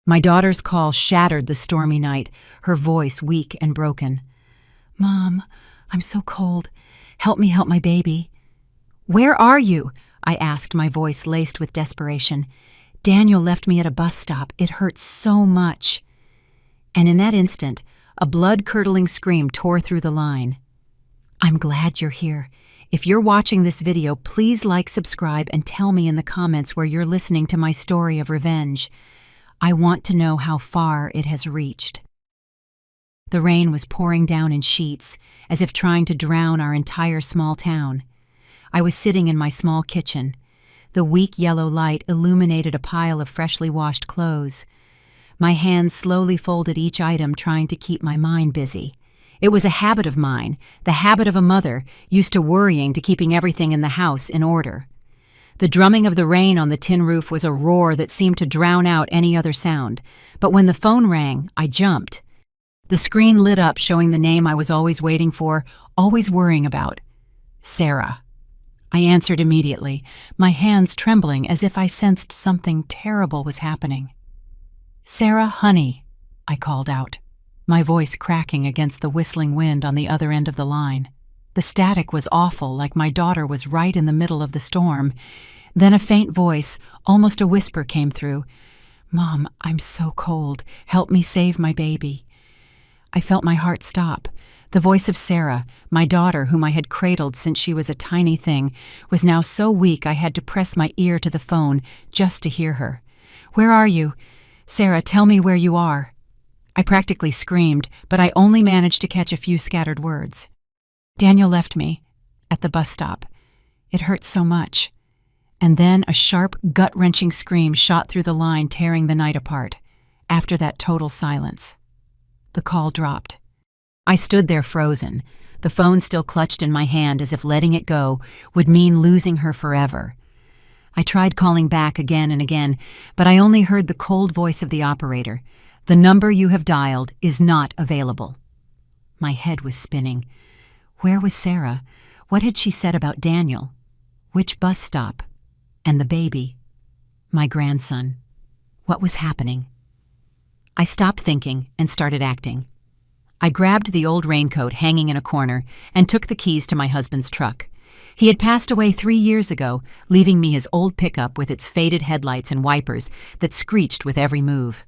My daughter's call shattered the stormy night, her voice weak and broken. "Mom, I'm so cold. Help me help my baby." "Where are you?" I asked, my voice laced with desperation. "Daniel left me at a bus stop. It hurts so much." And in that instant, a blood-curdling scream tore through the line. "I'm glad you're here. If you're watching this video, please like, subscribe, and tell me in the comments where you're listening to my story of revenge. I want to know how far it has reached." The rain was pouring down in sheets, as if trying to drown our entire small town. I was sitting in my small kitchen. The weak yellow light illuminated a pile of freshly washed clothes. My hands slowly folded each item, trying to keep my mind busy. It was a habit of mine, the habit of a mother, used to worrying to keeping everything in the house in order. The drumming of the rain on the tin roof was a roar that seemed to drown out any other sound. But when the phone rang, I jumped. The screen lit up, showing the name I was always waiting for, always worrying about. Sarah. I answered immediately, my hands trembling as if I sensed something terrible was happening. "Sarah, honey," I called out, my voice cracking against the whistling wind on the other end of the line. The static was awful, like my daughter was right in the middle of the storm. Then a faint voice, almost a whisper, came through. "Mom, I'm so cold. Help me save my baby." I felt my heart stop. The voice of Sarah, my daughter, whom I had cradled since she was a tiny thing, was now so weak I had to press my ear to the phone just to hear her. "Where are you? Sarah, tell me where you are." I practically screamed, but I only managed to catch a few scattered words. "Daniel left me at the bus stop. It hurts so much." And then a sharp, gut-wrenching scream shot through the line, tearing the night apart. After that total silence, the call dropped. I stood there frozen, the phone still clutched in my hand, as if letting it go would mean losing her forever. I tried calling back again and again, but I only heard the cold voice of the operator. "The number you have dialed is not available." My head was spinning. Where was Sarah? What had she said about Daniel? Which bus stop? And the baby? My grandson. What was happening? I stopped thinking and started acting. I grabbed the old raincoat hanging in a corner and took the keys to my husband's truck. He had passed away 3 years ago, leaving me his old pickup with its faded headlights and wipers that screeched with every move.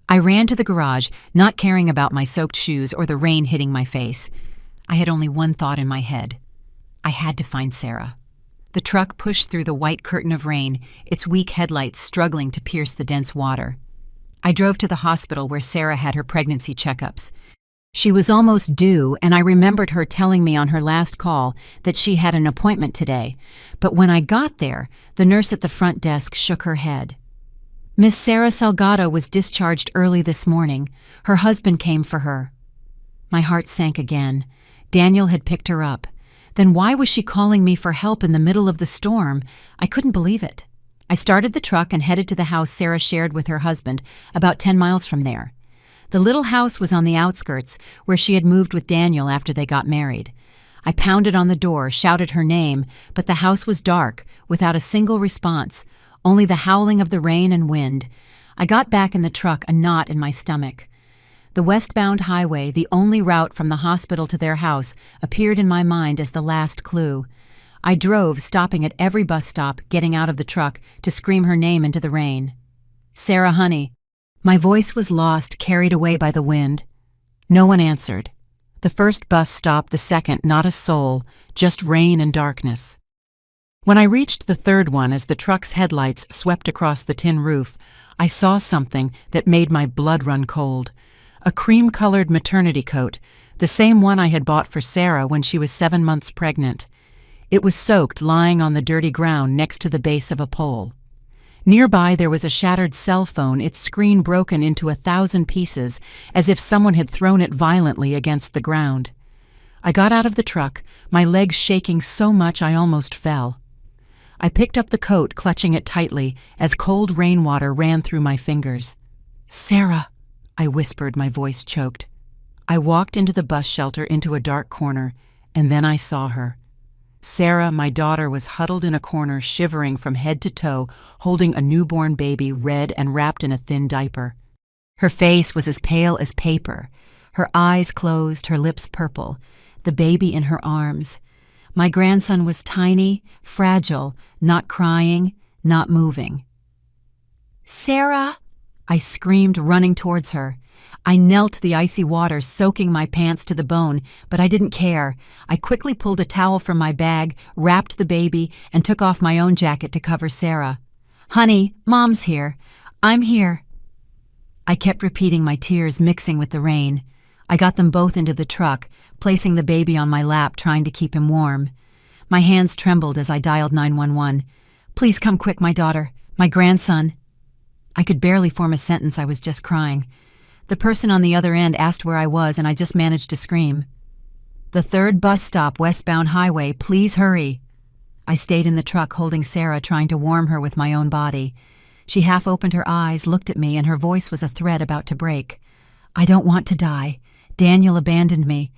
I ran to the garage, not caring about my soaked shoes or the rain hitting my face. I had only one thought in my head. I had to find Sarah. The truck pushed through the white curtain of rain, its weak headlights struggling to pierce the dense water. I drove to the hospital where Sarah had her pregnancy checkups. She was almost due, and I remembered her telling me on her last call that she had an appointment today. But when I got there, the nurse at the front desk shook her head. "Miss Sarah Salgado was discharged early this morning. Her husband came for her." My heart sank again. Daniel had picked her up. Then why was she calling me for help in the middle of the storm? I couldn't believe it. I started the truck and headed to the house Sarah shared with her husband, about 10 miles from there. The little house was on the outskirts, where she had moved with Daniel after they got married. I pounded on the door, shouted her name, but the house was dark, without a single response, only the howling of the rain and wind. I got back in the truck, a knot in my stomach. The westbound highway, the only route from the hospital to their house, appeared in my mind as the last clue. I drove, stopping at every bus stop, getting out of the truck to scream her name into the rain. "Sarah, honey." My voice was lost, carried away by the wind. No one answered. The first bus stop, the second, not a soul, just rain and darkness. When I reached the third one, as the truck's headlights swept across the tin roof, I saw something that made my blood run cold. A cream-colored maternity coat, the same one I had bought for Sarah when she was 7 months pregnant. It was soaked, lying on the dirty ground next to the base of a pole. Nearby there was a shattered cell phone, its screen broken into 1,000 pieces, as if someone had thrown it violently against the ground. I got out of the truck, my legs shaking so much I almost fell. I picked up the coat, clutching it tightly, as cold rainwater ran through my fingers. "Sarah," I whispered, my voice choked. I walked into the bus shelter, into a dark corner, and then I saw her. Sarah, my daughter, was huddled in a corner, shivering from head to toe, holding a newborn baby, red and wrapped in a thin diaper. Her face was as pale as paper, her eyes closed, her lips purple, the baby in her arms. My grandson was tiny, fragile, not crying, not moving. "Sarah!" I screamed, running towards her. I knelt the icy water, soaking my pants to the bone, but I didn't care. I quickly pulled a towel from my bag, wrapped the baby, and took off my own jacket to cover Sarah. "Honey, Mom's here. I'm here." I kept repeating, my tears mixing with the rain. I got them both into the truck, placing the baby on my lap, trying to keep him warm. My hands trembled as I dialed 911. "Please come quick, my daughter. My grandson." I could barely form a sentence. I was just crying. The person on the other end asked where I was, and I just managed to scream. "The 3rd bus stop, westbound highway. Please hurry." I stayed in the truck holding Sarah, trying to warm her with my own body. She half opened her eyes, looked at me, and her voice was a thread about to break. "I don't want to die. Daniel abandoned me."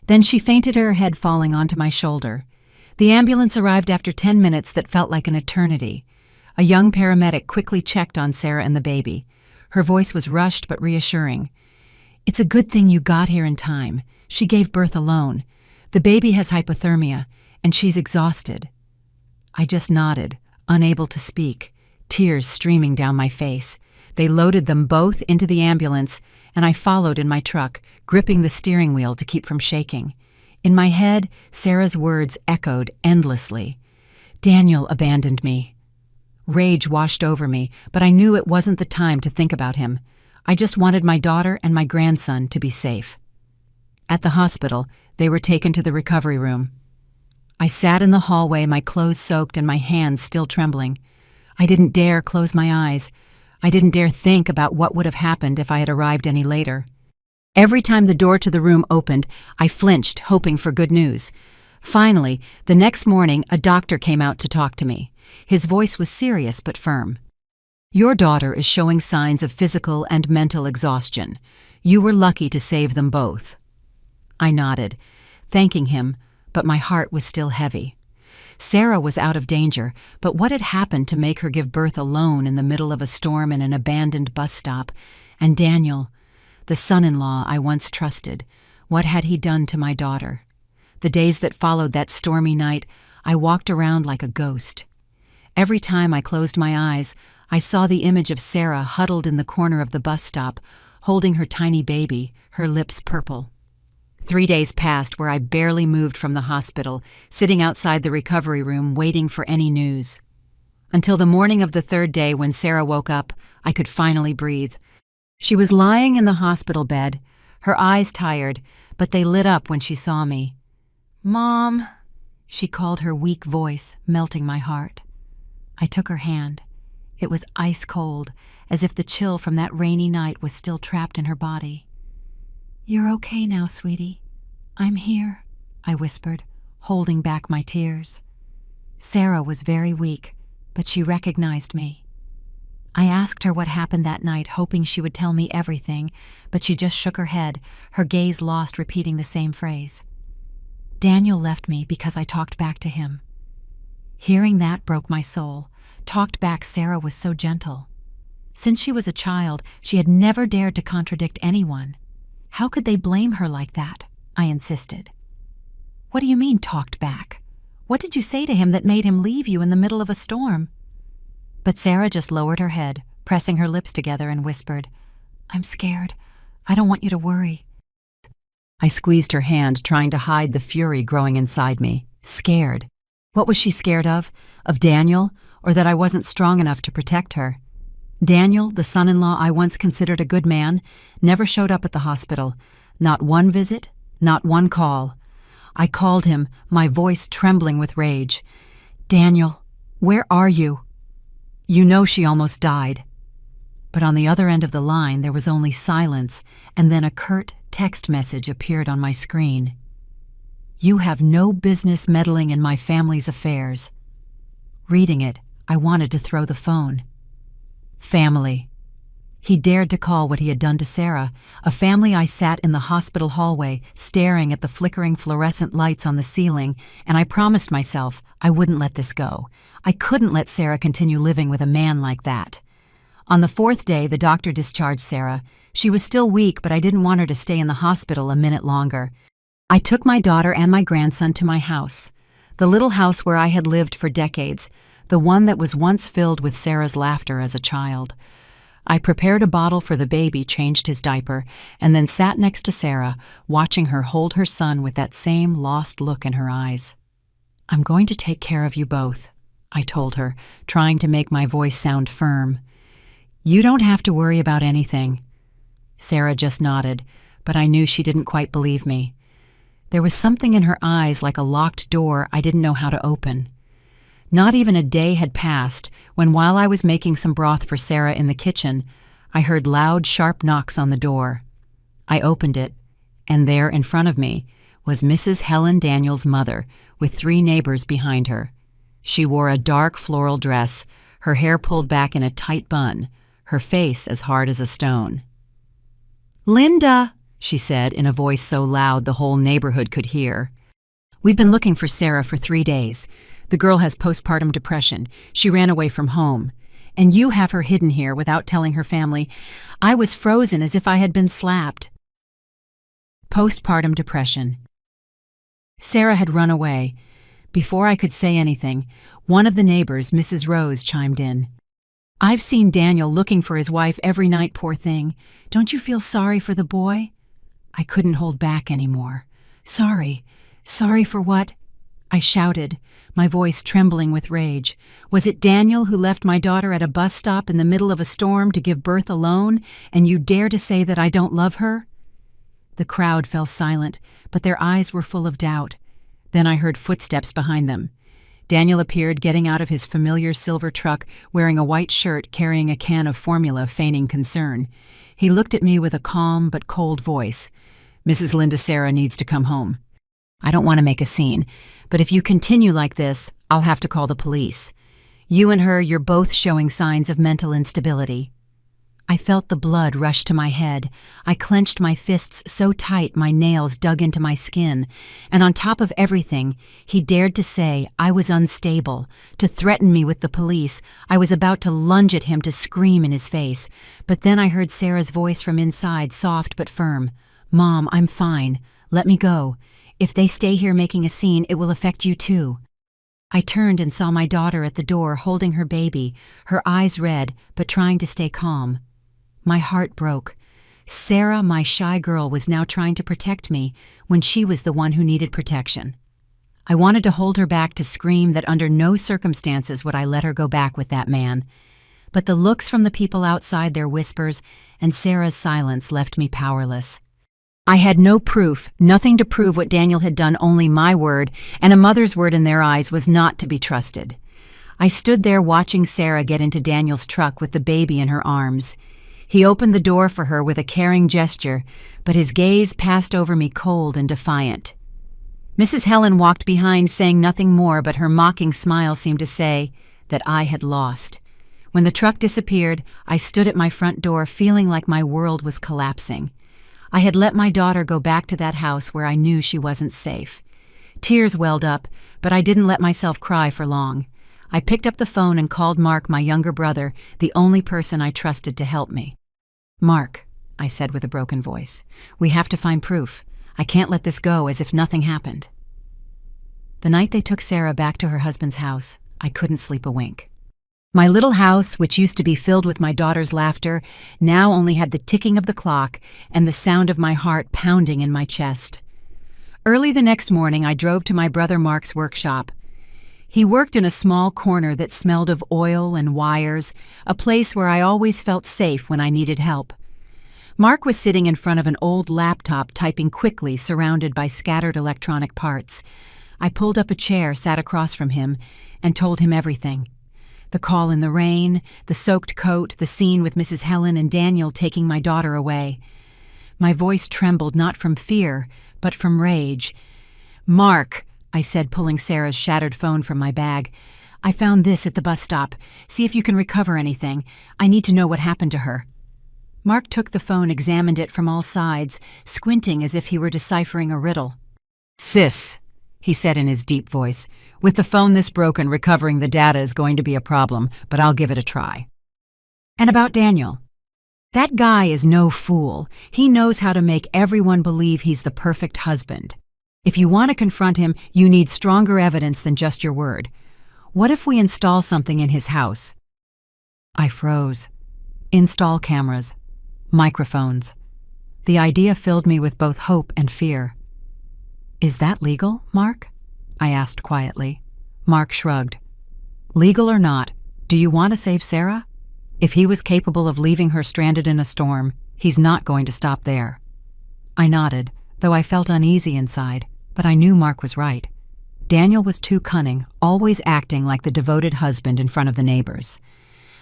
Then she fainted, her head falling onto my shoulder. The ambulance arrived after 10 minutes that felt like an eternity. A young paramedic quickly checked on Sarah and the baby. Her voice was rushed but reassuring. "It's a good thing you got here in time. She gave birth alone. The baby has hypothermia, and she's exhausted." I just nodded, unable to speak, tears streaming down my face. They loaded them both into the ambulance, and I followed in my truck, gripping the steering wheel to keep from shaking. In my head, Sarah's words echoed endlessly. "Daniel abandoned me." Rage washed over me, but I knew it wasn't the time to think about him. I just wanted my daughter and my grandson to be safe. At the hospital, they were taken to the recovery room. I sat in the hallway, my clothes soaked and my hands still trembling. I didn't dare close my eyes. I didn't dare think about what would have happened if I had arrived any later. Every time the door to the room opened, I flinched, hoping for good news. Finally, the next morning, a doctor came out to talk to me. His voice was serious but firm. "Your daughter is showing signs of physical and mental exhaustion. You were lucky to save them both." I nodded, thanking him, but my heart was still heavy. Sarah was out of danger, but what had happened to make her give birth alone in the middle of a storm in an abandoned bus stop? And Daniel, the son-in-law I once trusted, what had he done to my daughter? The days that followed that stormy night, I walked around like a ghost. Every time I closed my eyes, I saw the image of Sarah huddled in the corner of the bus stop, holding her tiny baby, her lips purple. 3 days passed where I barely moved from the hospital, sitting outside the recovery room waiting for any news. Until the morning of the 3rd day, when Sarah woke up, I could finally breathe. She was lying in the hospital bed, her eyes tired, but they lit up when she saw me. "Mom," she called, her weak voice melting my heart. I took her hand. It was ice cold, as if the chill from that rainy night was still trapped in her body. "You're okay now, sweetie. I'm here," I whispered, holding back my tears. Sarah was very weak, but she recognized me. I asked her what happened that night, hoping she would tell me everything, but she just shook her head, her gaze lost, repeating the same phrase. "Daniel left me because I talked back to him." Hearing that broke my soul. Talked back, Sarah was so gentle. Since she was a child, she had never dared to contradict anyone. How could they blame her like that? I insisted. "What do you mean, talked back? What did you say to him that made him leave you in the middle of a storm?" But Sarah just lowered her head, pressing her lips together, and whispered, "I'm scared. I don't want you to worry." I squeezed her hand, trying to hide the fury growing inside me. Scared. What was she scared of? Of Daniel, or that I wasn't strong enough to protect her? Daniel, the son-in-law I once considered a good man, never showed up at the hospital. Not one visit, not one call. I called him, my voice trembling with rage. "Daniel, where are you?" "You know she almost died." But on the other end of the line there was only silence, and then a curt text message appeared on my screen. "You have no business meddling in my family's affairs." Reading it, I wanted to throw the phone. Family. He dared to call what he had done to Sarah, a family I sat in the hospital hallway, staring at the flickering fluorescent lights on the ceiling, and I promised myself I wouldn't let this go. I couldn't let Sarah continue living with a man like that. On the fourth day, the doctor discharged Sarah. She was still weak, but I didn't want her to stay in the hospital a minute longer. I took my daughter and my grandson to my house, the little house where I had lived for decades, the one that was once filled with Sarah's laughter as a child. I prepared a bottle for the baby, changed his diaper, and then sat next to Sarah, watching her hold her son with that same lost look in her eyes. "I'm going to take care of you both," I told her, trying to make my voice sound firm. "You don't have to worry about anything." Sarah just nodded, but I knew she didn't quite believe me. There was something in her eyes like a locked door I didn't know how to open. Not even a day had passed when, while I was making some broth for Sarah in the kitchen, I heard loud, sharp knocks on the door. I opened it, and there in front of me was Mrs. Helen Daniels' mother, with 3 neighbors behind her. She wore a dark floral dress, her hair pulled back in a tight bun, her face as hard as a stone. "Linda," she said in a voice so loud the whole neighborhood could hear. "We've been looking for Sarah for 3 days. The girl has postpartum depression. She ran away from home. And you have her hidden here without telling her family. I was frozen as if I had been slapped." Postpartum depression. Sarah had run away. Before I could say anything, one of the neighbors, Mrs. Rose, chimed in. "I've seen Daniel looking for his wife every night, poor thing. Don't you feel sorry for the boy?" I couldn't hold back anymore. "Sorry? Sorry for what?" I shouted, my voice trembling with rage. "Was it Daniel who left my daughter at a bus stop in the middle of a storm to give birth alone, and you dare to say that I don't love her?" The crowd fell silent, but their eyes were full of doubt. Then I heard footsteps behind them. Daniel appeared, getting out of his familiar silver truck, wearing a white shirt, carrying a can of formula, feigning concern. He looked at me with a calm but cold voice. "Mrs. Linda Sarah needs to come home. I don't want to make a scene, but if you continue like this, I'll have to call the police. You and her, you're both showing signs of mental instability." I felt the blood rush to my head. I clenched my fists so tight my nails dug into my skin. And on top of everything, he dared to say I was unstable, to threaten me with the police. I was about to lunge at him to scream in his face. But then I heard Sarah's voice from inside, soft but firm. "Mom, I'm fine. Let me go. If they stay here making a scene, it will affect you too." I turned and saw my daughter at the door holding her baby, her eyes red, but trying to stay calm. My heart broke. Sarah, my shy girl, was now trying to protect me when she was the one who needed protection. I wanted to hold her back, to scream that under no circumstances would I let her go back with that man. But the looks from the people outside, their whispers, and Sarah's silence left me powerless. I had no proof, nothing to prove what Daniel had done, only my word, and a mother's word in their eyes was not to be trusted. I stood there watching Sarah get into Daniel's truck with the baby in her arms. He opened the door for her with a caring gesture, but his gaze passed over me cold and defiant. Mrs. Helen walked behind, saying nothing more, but her mocking smile seemed to say that I had lost. When the truck disappeared, I stood at my front door, feeling like my world was collapsing. I had let my daughter go back to that house where I knew she wasn't safe. Tears welled up, but I didn't let myself cry for long. I picked up the phone and called Mark, my younger brother, the only person I trusted to help me. "Mark," I said with a broken voice, "we have to find proof. I can't let this go as if nothing happened." The night they took Sarah back to her husband's house, I couldn't sleep a wink. My little house, which used to be filled with my daughter's laughter, now only had the ticking of the clock and the sound of my heart pounding in my chest. Early the next morning, I drove to my brother Mark's workshop. He worked in a small corner that smelled of oil and wires, a place where I always felt safe when I needed help. Mark was sitting in front of an old laptop, typing quickly, surrounded by scattered electronic parts. I pulled up a chair, sat across from him, and told him everything. The call in the rain, the soaked coat, the scene with Mrs. Helen and Daniel taking my daughter away. My voice trembled not from fear, but from rage. "Mark," I said, pulling Sarah's shattered phone from my bag, "I found this at the bus stop. See if you can recover anything. I need to know what happened to her." Mark took the phone, examined it from all sides, squinting as if he were deciphering a riddle. "Sis," he said in his deep voice, "with the phone this broken, recovering the data is going to be a problem, but I'll give it a try." And about Daniel. That guy is no fool. He knows how to make everyone believe he's the perfect husband. If you want to confront him, you need stronger evidence than just your word. What if we install something in his house? I froze. Install cameras. Microphones. The idea filled me with both hope and fear. Is that legal, Mark? I asked quietly. Mark shrugged. Legal or not, do you want to save Sarah? If he was capable of leaving her stranded in a storm, he's not going to stop there. I nodded, though I felt uneasy inside, but I knew Mark was right. Daniel was too cunning, always acting like the devoted husband in front of the neighbors.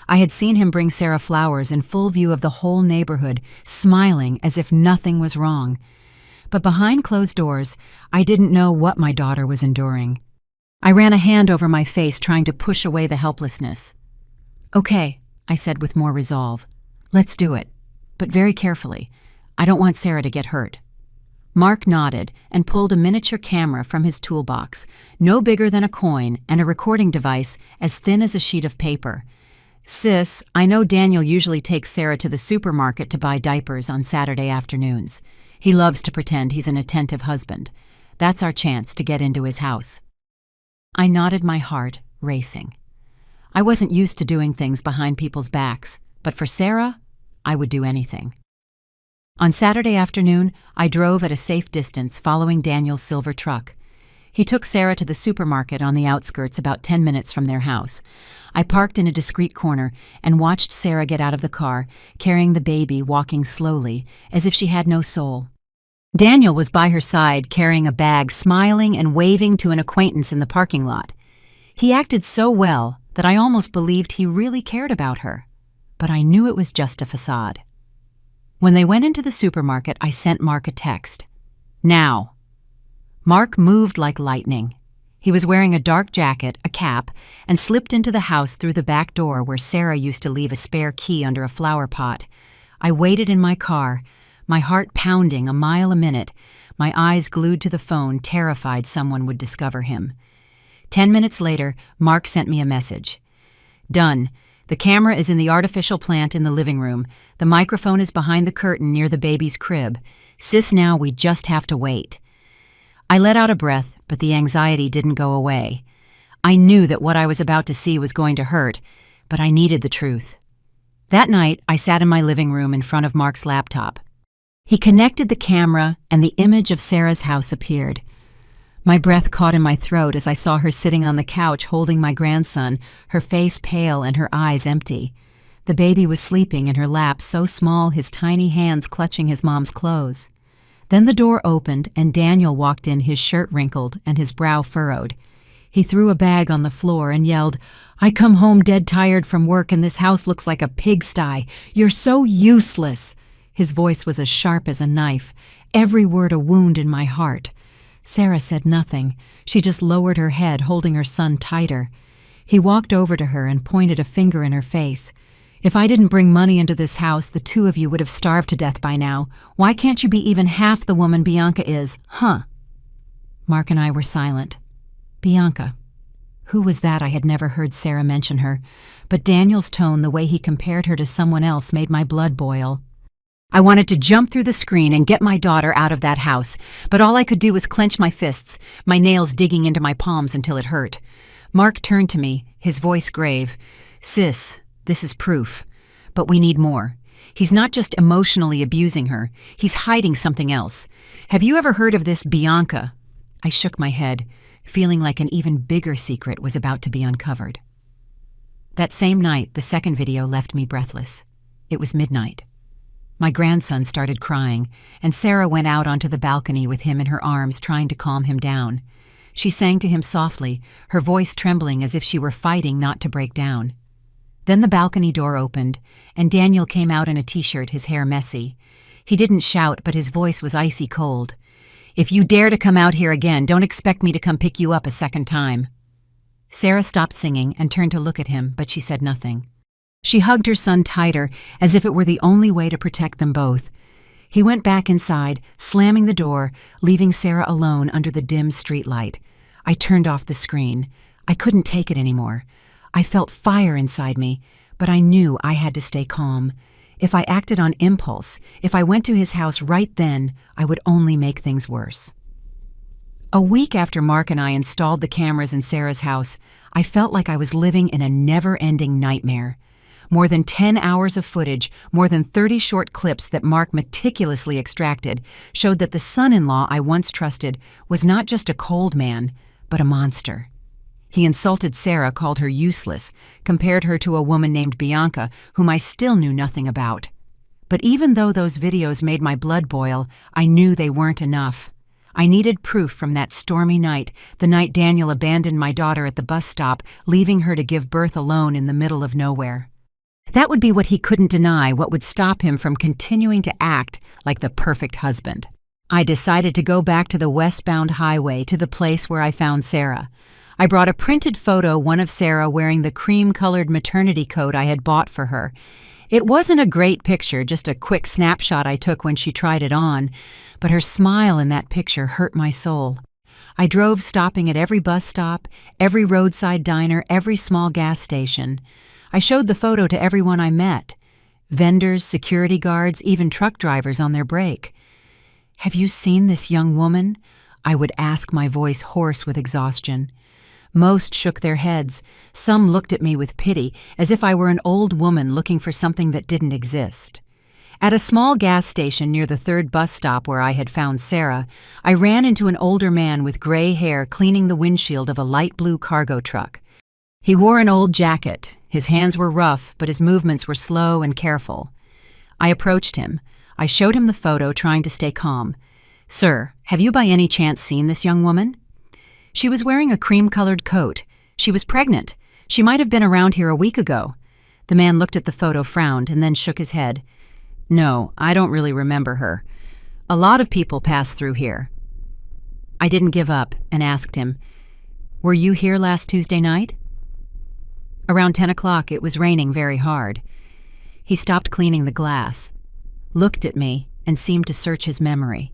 I had seen him bring Sarah flowers in full view of the whole neighborhood, smiling as if nothing was wrong. But behind closed doors, I didn't know what my daughter was enduring. I ran a hand over my face, trying to push away the helplessness. Okay, I said with more resolve. Let's do it, but very carefully. I don't want Sarah to get hurt. Mark nodded and pulled a miniature camera from his toolbox, no bigger than a coin, and a recording device as thin as a sheet of paper. Sis, I know Daniel usually takes Sarah to the supermarket to buy diapers on Saturday afternoons. He loves to pretend he's an attentive husband. That's our chance to get into his house. I nodded, my heart racing. I wasn't used to doing things behind people's backs, but for Sarah, I would do anything. On Saturday afternoon, I drove at a safe distance following Daniel's silver truck. He took Sarah to the supermarket on the outskirts about 10 minutes from their house. I parked in a discreet corner and watched Sarah get out of the car, carrying the baby, walking slowly, as if she had no soul. Daniel was by her side, carrying a bag, smiling and waving to an acquaintance in the parking lot. He acted so well that I almost believed he really cared about her, but I knew it was just a facade. When they went into the supermarket, I sent Mark a text. Now. Mark moved like lightning. He was wearing a dark jacket, a cap, and slipped into the house through the back door where Sarah used to leave a spare key under a flower pot. I waited in my car, my heart pounding a mile a minute, my eyes glued to the phone, terrified someone would discover him. 10 minutes later, Mark sent me a message. Done. The camera is in the artificial plant in the living room. The microphone is behind the curtain near the baby's crib. Sis, now we just have to wait. I let out a breath, but the anxiety didn't go away. I knew that what I was about to see was going to hurt, but I needed the truth. That night, I sat in my living room in front of Mark's laptop. He connected the camera, and the image of Sarah's house appeared. My breath caught in my throat as I saw her sitting on the couch holding my grandson, her face pale and her eyes empty. The baby was sleeping in her lap, so small his tiny hands clutching his mom's clothes. Then the door opened and Daniel walked in, his shirt wrinkled and his brow furrowed. He threw a bag on the floor and yelled, "I come home dead tired from work and this house looks like a pigsty. You're so useless." His voice was as sharp as a knife, every word a wound in my heart. Sarah said nothing. She just lowered her head, holding her son tighter. He walked over to her and pointed a finger in her face. "If I didn't bring money into this house, the two of you would have starved to death by now. Why can't you be even half the woman Bianca is, huh?" Mark and I were silent. Bianca. Who was that? I had never heard Sarah mention her. But Daniel's tone, the way he compared her to someone else, made my blood boil. I wanted to jump through the screen and get my daughter out of that house, but all I could do was clench my fists, my nails digging into my palms until it hurt. Mark turned to me, his voice grave. "Sis, this is proof, but we need more. He's not just emotionally abusing her, he's hiding something else. Have you ever heard of this Bianca?" I shook my head, feeling like an even bigger secret was about to be uncovered. That same night, the second video left me breathless. It was midnight. My grandson started crying, and Sarah went out onto the balcony with him in her arms, trying to calm him down. She sang to him softly, her voice trembling as if she were fighting not to break down. Then the balcony door opened, and Daniel came out in a t-shirt, his hair messy. He didn't shout, but his voice was icy cold. "If you dare to come out here again, don't expect me to come pick you up a second time." Sarah stopped singing and turned to look at him, but she said nothing. She hugged her son tighter, as if it were the only way to protect them both. He went back inside, slamming the door, leaving Sarah alone under the dim streetlight. I turned off the screen. I couldn't take it anymore. I felt fire inside me, but I knew I had to stay calm. If I acted on impulse, if I went to his house right then, I would only make things worse. A week after Mark and I installed the cameras in Sarah's house, I felt like I was living in a never-ending nightmare. More than 10 hours of footage, more than 30 short clips that Mark meticulously extracted, showed that the son-in-law I once trusted was not just a cold man, but a monster. He insulted Sarah, called her useless, compared her to a woman named Bianca, whom I still knew nothing about. But even though those videos made my blood boil, I knew they weren't enough. I needed proof from that stormy night, the night Daniel abandoned my daughter at the bus stop, leaving her to give birth alone in the middle of nowhere. That would be what he couldn't deny, what would stop him from continuing to act like the perfect husband. I decided to go back to the westbound highway to the place where I found Sarah. I brought a printed photo, one of Sarah wearing the cream-colored maternity coat I had bought for her. It wasn't a great picture, just a quick snapshot I took when she tried it on, but her smile in that picture hurt my soul. I drove, stopping at every bus stop, every roadside diner, every small gas station. I showed the photo to everyone I met. Vendors, security guards, even truck drivers on their break. "Have you seen this young woman?" I would ask, my voice hoarse with exhaustion. Most shook their heads. Some looked at me with pity, as if I were an old woman looking for something that didn't exist. At a small gas station near the third bus stop where I had found Sarah, I ran into an older man with gray hair cleaning the windshield of a light blue cargo truck. He wore an old jacket. His hands were rough, but his movements were slow and careful. I approached him. I showed him the photo, trying to stay calm. "Sir, have you by any chance seen this young woman?" "She was wearing a cream-colored coat. She was pregnant. She might have been around here a week ago." The man looked at the photo, frowned, and then shook his head. "No, I don't really remember her. A lot of people pass through here." I didn't give up and asked him, "Were you here last Tuesday night?" "Around 10 o'clock, it was raining very hard." He stopped cleaning the glass, looked at me, and seemed to search his memory.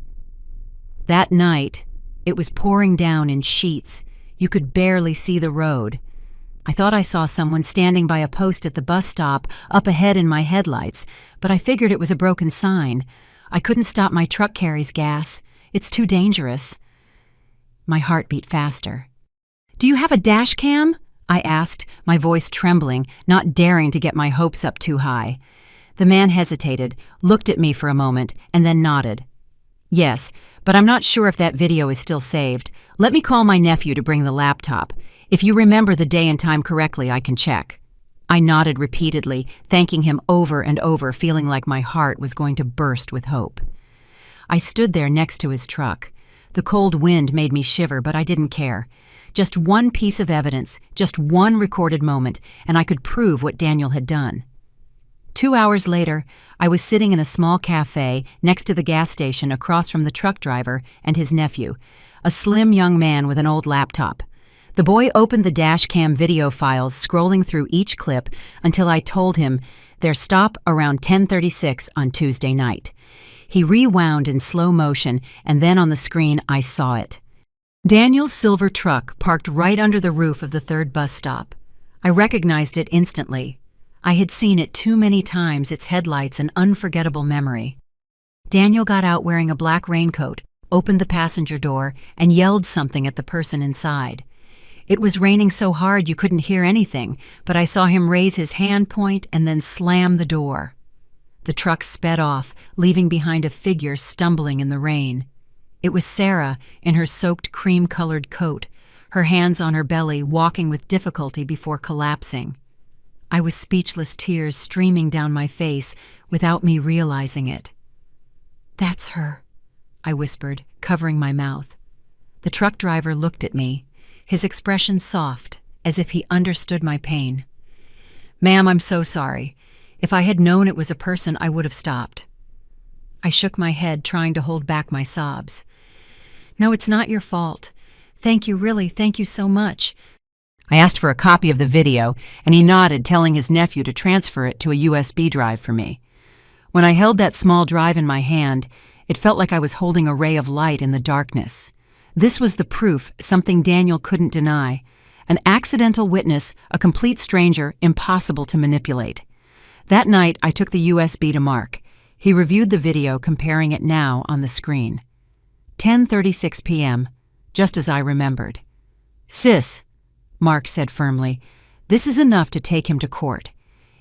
"That night, it was pouring down in sheets. You could barely see the road. I thought I saw someone standing by a post at the bus stop, up ahead in my headlights, but I figured it was a broken sign. I couldn't stop, my truck carries gas. It's too dangerous." My heart beat faster. "Do you have a dash cam?" I asked, my voice trembling, not daring to get my hopes up too high. The man hesitated, looked at me for a moment, and then nodded. "Yes, but I'm not sure if that video is still saved. Let me call my nephew to bring the laptop. If you remember the day and time correctly, I can check." I nodded repeatedly, thanking him over and over, feeling like my heart was going to burst with hope. I stood there next to his truck. The cold wind made me shiver, but I didn't care. Just one piece of evidence, just one recorded moment, and I could prove what Daniel had done. 2 hours later, I was sitting in a small cafe next to the gas station across from the truck driver and his nephew, a slim young man with an old laptop. The boy opened the dash cam video files, scrolling through each clip until I told him their stop around 10:36 on Tuesday night. He rewound in slow motion, and then on the screen I saw it. Daniel's silver truck parked right under the roof of the third bus stop. I recognized it instantly. I had seen it too many times, its headlights an unforgettable memory. Daniel got out wearing a black raincoat, opened the passenger door, and yelled something at the person inside. It was raining so hard you couldn't hear anything, but I saw him raise his hand, point, and then slam the door. The truck sped off, leaving behind a figure stumbling in the rain. It was Sarah in her soaked cream-colored coat, her hands on her belly, walking with difficulty before collapsing. I was speechless, tears streaming down my face without me realizing it. "That's her," I whispered, covering my mouth. The truck driver looked at me, his expression soft, as if he understood my pain. "Ma'am, I'm so sorry. If I had known it was a person, I would have stopped." I shook my head, trying to hold back my sobs. "No, it's not your fault. Thank you, really, thank you so much." I asked for a copy of the video, and he nodded, telling his nephew to transfer it to a USB drive for me. When I held that small drive in my hand, it felt like I was holding a ray of light in the darkness. This was the proof, something Daniel couldn't deny, An accidental witness, a complete stranger, impossible to manipulate. That night, I took the USB to Mark. He reviewed the video, comparing it now on the screen. 10:36 p.m., just as I remembered. "Sis," Mark said firmly, "this is enough to take him to court.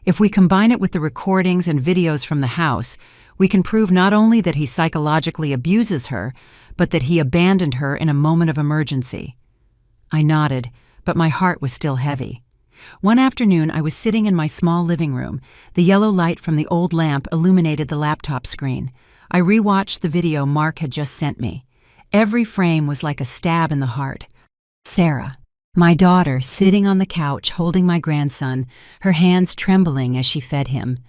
If we combine it with the recordings and videos from the house, we can prove not only that he psychologically abuses her, but that he abandoned her in a moment of emergency." I nodded, but my heart was still heavy. One afternoon, I was sitting in my small living room. The yellow light from the old lamp illuminated the laptop screen. I rewatched the video Mark had just sent me. Every frame was like a stab in the heart. Sarah, my daughter, sitting on the couch holding my grandson, her hands trembling as she fed him.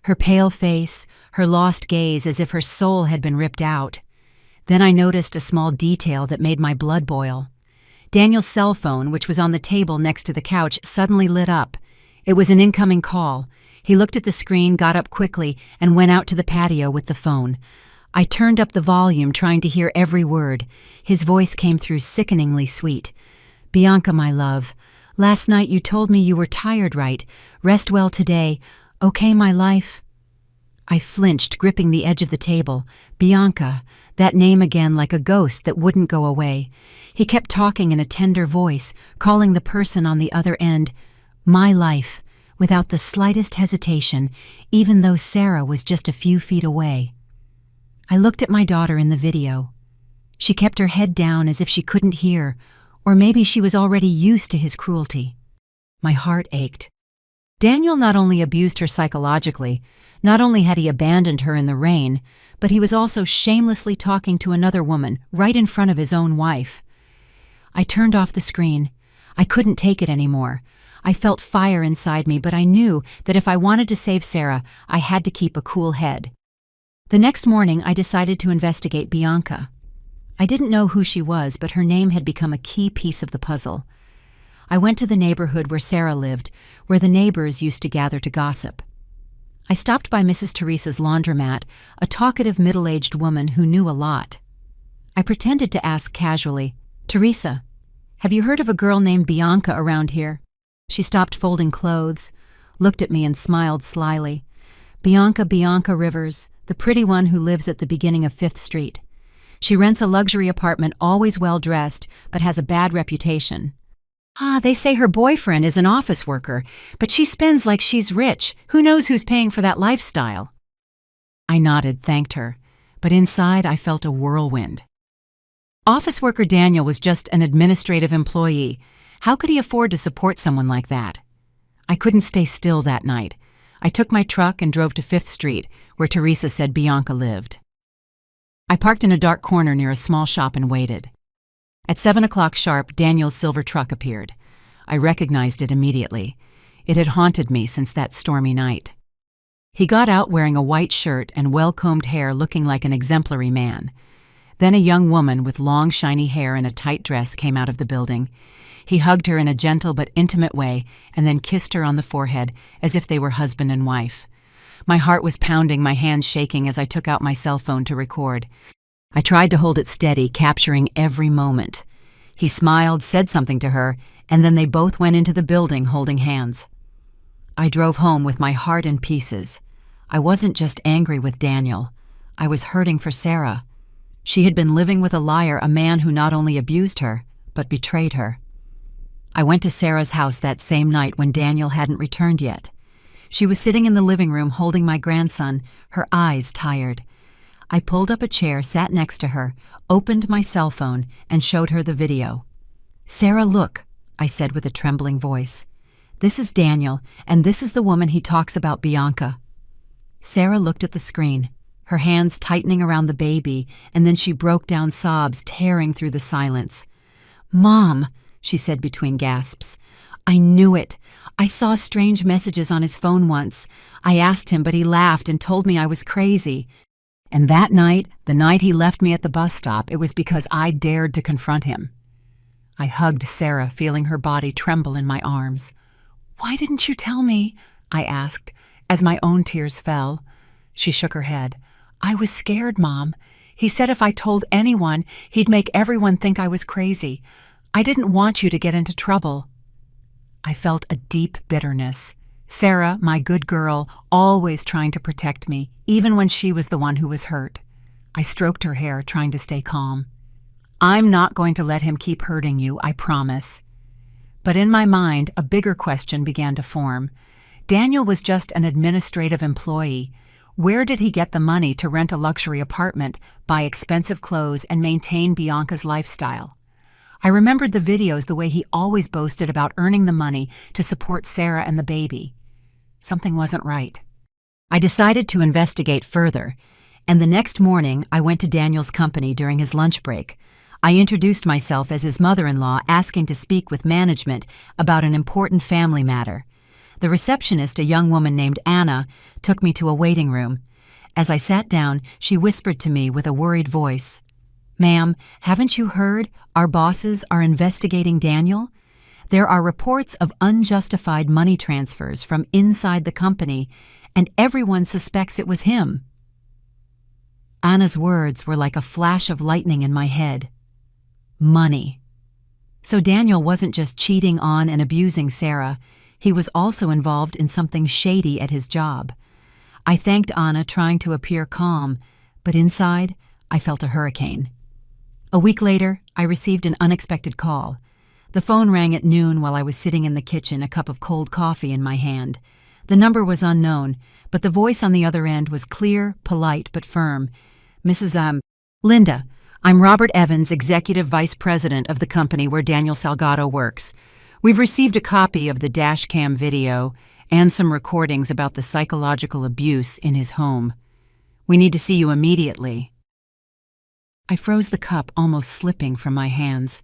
Her pale face, her lost gaze as if her soul had been ripped out. Then I noticed a small detail that made my blood boil. Daniel's cell phone, which was on the table next to the couch, suddenly lit up. It was an incoming call. He looked at the screen, got up quickly, and went out to the patio with the phone. I turned up the volume, trying to hear every word. His voice came through sickeningly sweet. "Bianca, my love, last night you told me you were tired, right? Rest well today. Okay, my life?" I flinched, gripping the edge of the table. Bianca, that name again, like a ghost that wouldn't go away. He kept talking in a tender voice, calling the person on the other end my life, without the slightest hesitation, even though Sarah was just a few feet away. I looked at my daughter in the video. She kept her head down as if she couldn't hear, or maybe she was already used to his cruelty. My heart ached. Daniel not only abused her psychologically, not only had he abandoned her in the rain, but he was also shamelessly talking to another woman right in front of his own wife. I turned off the screen. I couldn't take it anymore. I felt fire inside me, but I knew that if I wanted to save Sarah, I had to keep a cool head. The next morning, I decided to investigate Bianca. I didn't know who she was, but her name had become a key piece of the puzzle. I went to the neighborhood where Sarah lived, where the neighbors used to gather to gossip. I stopped by Mrs. Teresa's laundromat, a talkative middle-aged woman who knew a lot. I pretended to ask casually, "Teresa, have you heard of a girl named Bianca around here?" She stopped folding clothes, looked at me and smiled slyly. Bianca Rivers, the pretty one who lives at the beginning of 5th Street. She rents a luxury apartment, always well-dressed, but has a bad reputation. They say her boyfriend is an office worker, but she spends like she's rich. Who knows who's paying for that lifestyle?" I nodded, thanked her, but inside I felt a whirlwind. Office worker Daniel was just an administrative employee. How could he afford to support someone like that? I couldn't stay still that night. I took my truck and drove to 5th Street, where Teresa said Bianca lived. I parked in a dark corner near a small shop and waited. At 7 o'clock sharp, Daniel's silver truck appeared. I recognized it immediately. It had haunted me since that stormy night. He got out wearing a white shirt and well-combed hair, looking like an exemplary man. Then a young woman with long, shiny hair and a tight dress came out of the building. He hugged her in a gentle but intimate way and then kissed her on the forehead as if they were husband and wife. My heart was pounding, my hands shaking as I took out my cell phone to record. I tried to hold it steady, capturing every moment. He smiled, said something to her, and then they both went into the building holding hands. I drove home with my heart in pieces. I wasn't just angry with Daniel. I was hurting for Sarah. She had been living with a liar, a man who not only abused her, but betrayed her. I went to Sarah's house that same night when Daniel hadn't returned yet. She was sitting in the living room holding my grandson, her eyes tired. I pulled up a chair, sat next to her, opened my cell phone, and showed her the video. "Sarah, look," I said with a trembling voice. "This is Daniel, and this is the woman he talks about, Bianca." Sarah looked at the screen, her hands tightening around the baby, and then she broke down, sobs tearing through the silence. "Mom," she said between gasps, "I knew it. I saw strange messages on his phone once. I asked him, but he laughed and told me I was crazy. And that night, the night he left me at the bus stop, it was because I dared to confront him." I hugged Sarah, feeling her body tremble in my arms. "Why didn't you tell me?" I asked, as my own tears fell. She shook her head. "I was scared, Mom. He said if I told anyone, he'd make everyone think I was crazy. I didn't want you to get into trouble." I felt a deep bitterness. Sarah, my good girl, always trying to protect me, even when she was the one who was hurt. I stroked her hair, trying to stay calm. I'm not going to let him keep hurting you, I promise. But in my mind, a bigger question began to form. Daniel was just an administrative employee. Where did he get the money to rent a luxury apartment, buy expensive clothes, and maintain Bianca's lifestyle? I remembered the videos the way he always boasted about earning the money to support Sarah and the baby. Something wasn't right. I decided to investigate further, and the next morning I went to Daniel's company during his lunch break. I introduced myself as his mother-in-law, asking to speak with management about an important family matter. The receptionist, a young woman named Anna, took me to a waiting room. As I sat down, she whispered to me with a worried voice, "Ma'am, haven't you heard? Our bosses are investigating Daniel. There are reports of unjustified money transfers from inside the company, and everyone suspects it was him." Anna's words were like a flash of lightning in my head. Money. So Daniel wasn't just cheating on and abusing Sarah. He was also involved in something shady at his job. I thanked Anna, trying to appear calm, but inside, I felt a hurricane. A week later, I received an unexpected call. The phone rang at noon while I was sitting in the kitchen, a cup of cold coffee in my hand. The number was unknown, but the voice on the other end was clear, polite, but firm. "Mrs. Linda, I'm Robert Evans, Executive Vice President of the company where Daniel Salgado works. We've received a copy of the dash cam video and some recordings about the psychological abuse in his home. We need to see you immediately." I froze the cup, almost slipping from my hands.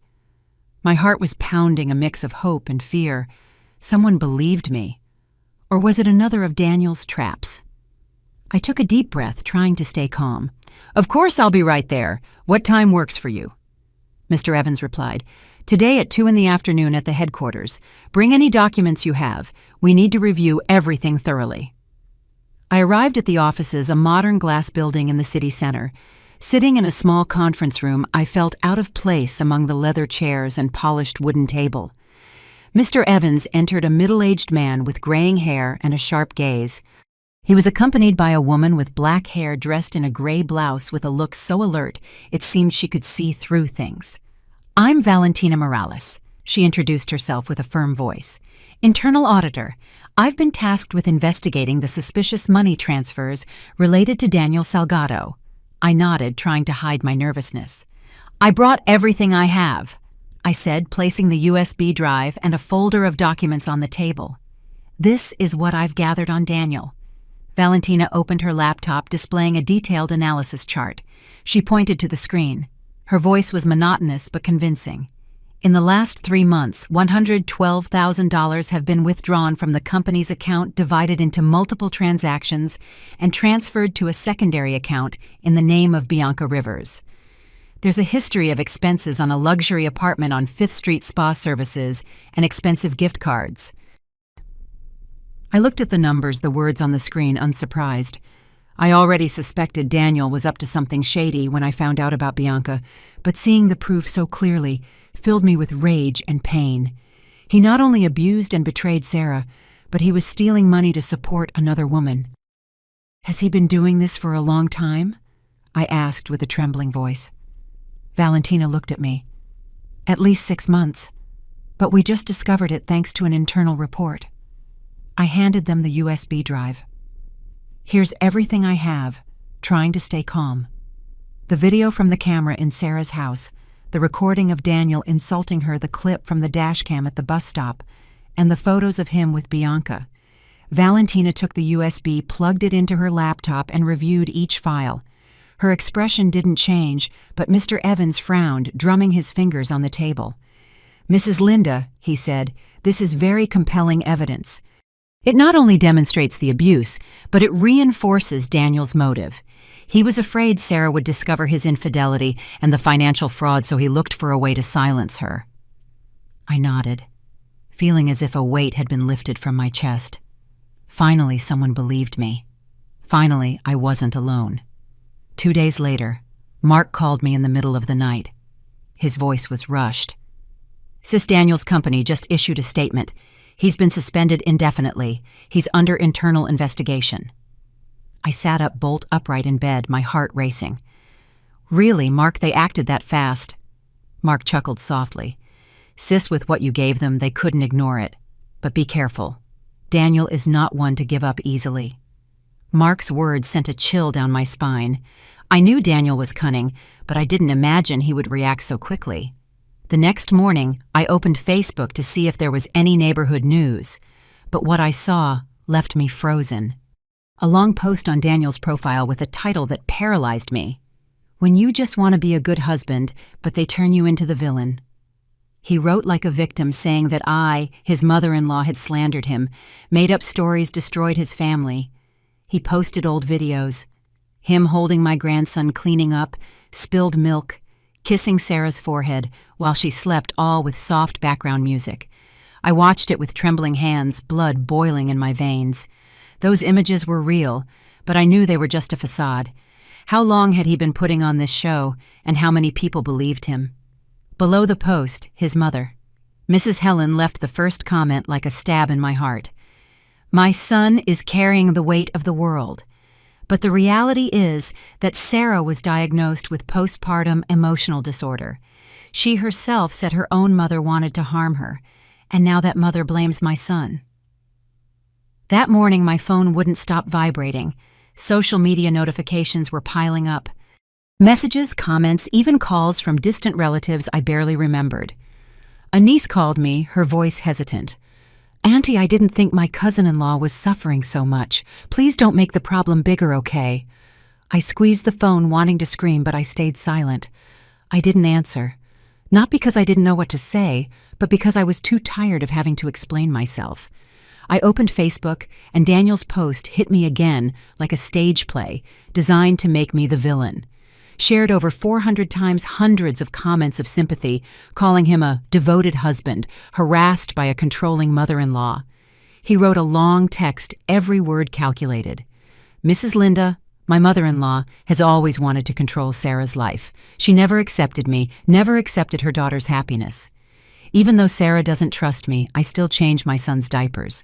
My heart was pounding, a mix of hope and fear. Someone believed me. Or was it another of Daniel's traps? I took a deep breath, trying to stay calm. "Of course I'll be right there. What time works for you?" Mr. Evans replied, "Today at 2 p.m. at the headquarters. Bring any documents you have. We need to review everything thoroughly." I arrived at the offices, a modern glass building in the city center. Sitting in a small conference room, I felt out of place among the leather chairs and polished wooden table. Mr. Evans entered, a middle-aged man with graying hair and a sharp gaze. He was accompanied by a woman with black hair dressed in a gray blouse with a look so alert it seemed she could see through things. "I'm Valentina Morales," she introduced herself with a firm voice. "Internal auditor. I've been tasked with investigating the suspicious money transfers related to Daniel Salgado." I nodded, trying to hide my nervousness. "I brought everything I have," I said, placing the USB drive and a folder of documents on the table. "This is what I've gathered on Daniel." Valentina opened her laptop, displaying a detailed analysis chart. She pointed to the screen. Her voice was monotonous but convincing. "In the last 3 months, $112,000 have been withdrawn from the company's account, divided into multiple transactions, and transferred to a secondary account in the name of Bianca Rivers. There's a history of expenses on a luxury apartment on 5th Street spa services and expensive gift cards." I looked at the numbers, the words on the screen, unsurprised. I already suspected Daniel was up to something shady when I found out about Bianca, but seeing the proof so clearly filled me with rage and pain. He not only abused and betrayed Sarah, but he was stealing money to support another woman. "Has he been doing this for a long time?" I asked with a trembling voice. Valentina looked at me. "At least 6 months, but we just discovered it thanks to an internal report." I handed them the USB drive. "Here's everything I have," trying to stay calm. The video from the camera in Sarah's house, the recording of Daniel insulting her, the clip from the dashcam at the bus stop, and the photos of him with Bianca. Valentina took the USB, plugged it into her laptop, and reviewed each file. Her expression didn't change, but Mr. Evans frowned, drumming his fingers on the table. "Mrs. Linda," he said, "this is very compelling evidence. It not only demonstrates the abuse, but it reinforces Daniel's motive. He was afraid Sarah would discover his infidelity and the financial fraud, so he looked for a way to silence her." I nodded, feeling as if a weight had been lifted from my chest. Finally, someone believed me. Finally, I wasn't alone. 2 days later, Mark called me in the middle of the night. His voice was rushed. "Sis Daniel's company just issued a statement. He's been suspended indefinitely. He's under internal investigation. I sat up bolt upright in bed, my heart racing. Really, Mark, they acted that fast. Mark chuckled softly. Sis, with what you gave them, they couldn't ignore it. But be careful. Daniel is not one to give up easily. Mark's words sent a chill down my spine. I knew Daniel was cunning, but I didn't imagine he would react so quickly. The next morning, I opened Facebook to see if there was any neighborhood news, but what I saw left me frozen. A long post on Daniel's profile with a title that paralyzed me. When you just want to be a good husband, but they turn you into the villain. He wrote like a victim, saying that I, his mother-in-law, had slandered him, made up stories, destroyed his family. He posted old videos. Him holding my grandson cleaning up, spilled milk, kissing Sarah's forehead while she slept, all with soft background music. I watched it with trembling hands, blood boiling in my veins. Those images were real, but I knew they were just a facade. How long had he been putting on this show, and how many people believed him? Below the post, his mother. Mrs. Helen left the first comment like a stab in my heart. My son is carrying the weight of the world. But the reality is that Sarah was diagnosed with postpartum emotional disorder. She herself said her own mother wanted to harm her, and now that mother blames my son. That morning, my phone wouldn't stop vibrating. Social media notifications were piling up. Messages, comments, even calls from distant relatives I barely remembered. A niece called me, her voice hesitant. Auntie, I didn't think my cousin-in-law was suffering so much. Please don't make the problem bigger, okay? I squeezed the phone, wanting to scream, but I stayed silent. I didn't answer. Not because I didn't know what to say, but because I was too tired of having to explain myself. I opened Facebook, and Daniel's post hit me again like a stage play, designed to make me the villain. Shared over 400 times, hundreds of comments of sympathy, calling him a devoted husband, harassed by a controlling mother-in-law. He wrote a long text, every word calculated. Mrs. Linda, my mother-in-law, has always wanted to control Sarah's life. She never accepted me, never accepted her daughter's happiness. Even though Sarah doesn't trust me, I still change my son's diapers.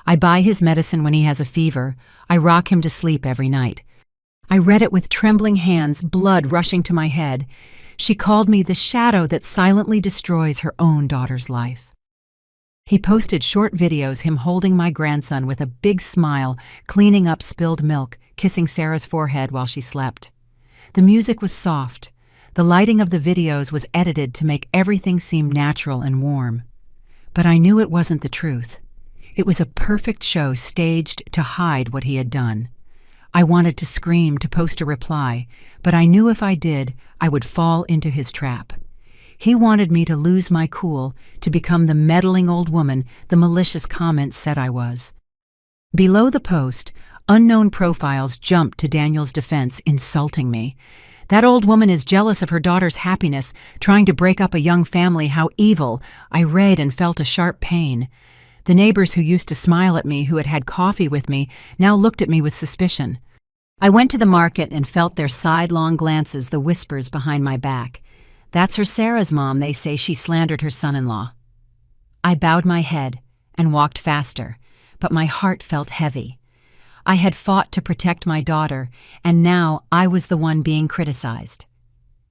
I buy his medicine when he has a fever. I rock him to sleep every night. I read it with trembling hands, blood rushing to my head. She called me the shadow that silently destroys her own daughter's life. He posted short videos, him holding my grandson with a big smile, cleaning up spilled milk, kissing Sarah's forehead while she slept. The music was soft. The lighting of the videos was edited to make everything seem natural and warm. But I knew it wasn't the truth. It was a perfect show staged to hide what he had done. I wanted to scream, to post a reply, but I knew if I did, I would fall into his trap. He wanted me to lose my cool, to become the meddling old woman the malicious comments said I was. Below the post, unknown profiles jumped to Daniel's defense, insulting me. That old woman is jealous of her daughter's happiness, trying to break up a young family. How evil! I read and felt a sharp pain. The neighbors who used to smile at me, who had had coffee with me, now looked at me with suspicion. I went to the market and felt their sidelong glances, the whispers behind my back. That's her Sarah's mom, they say. She slandered her son-in-law. I bowed my head and walked faster, but my heart felt heavy. I had fought to protect my daughter, and now I was the one being criticized.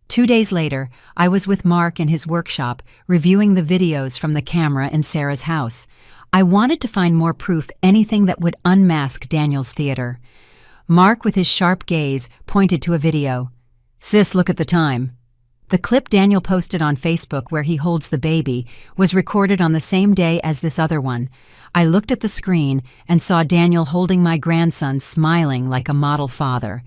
2 days later, I was with Mark in his workshop, reviewing the videos from the camera in Sarah's house. I wanted to find more proof, anything that would unmask Daniel's theater. Mark, with his sharp gaze, pointed to a video. Sis, look at the time. The clip Daniel posted on Facebook where he holds the baby was recorded on the same day as this other one. I looked at the screen and saw Daniel holding my grandson, smiling like a model father.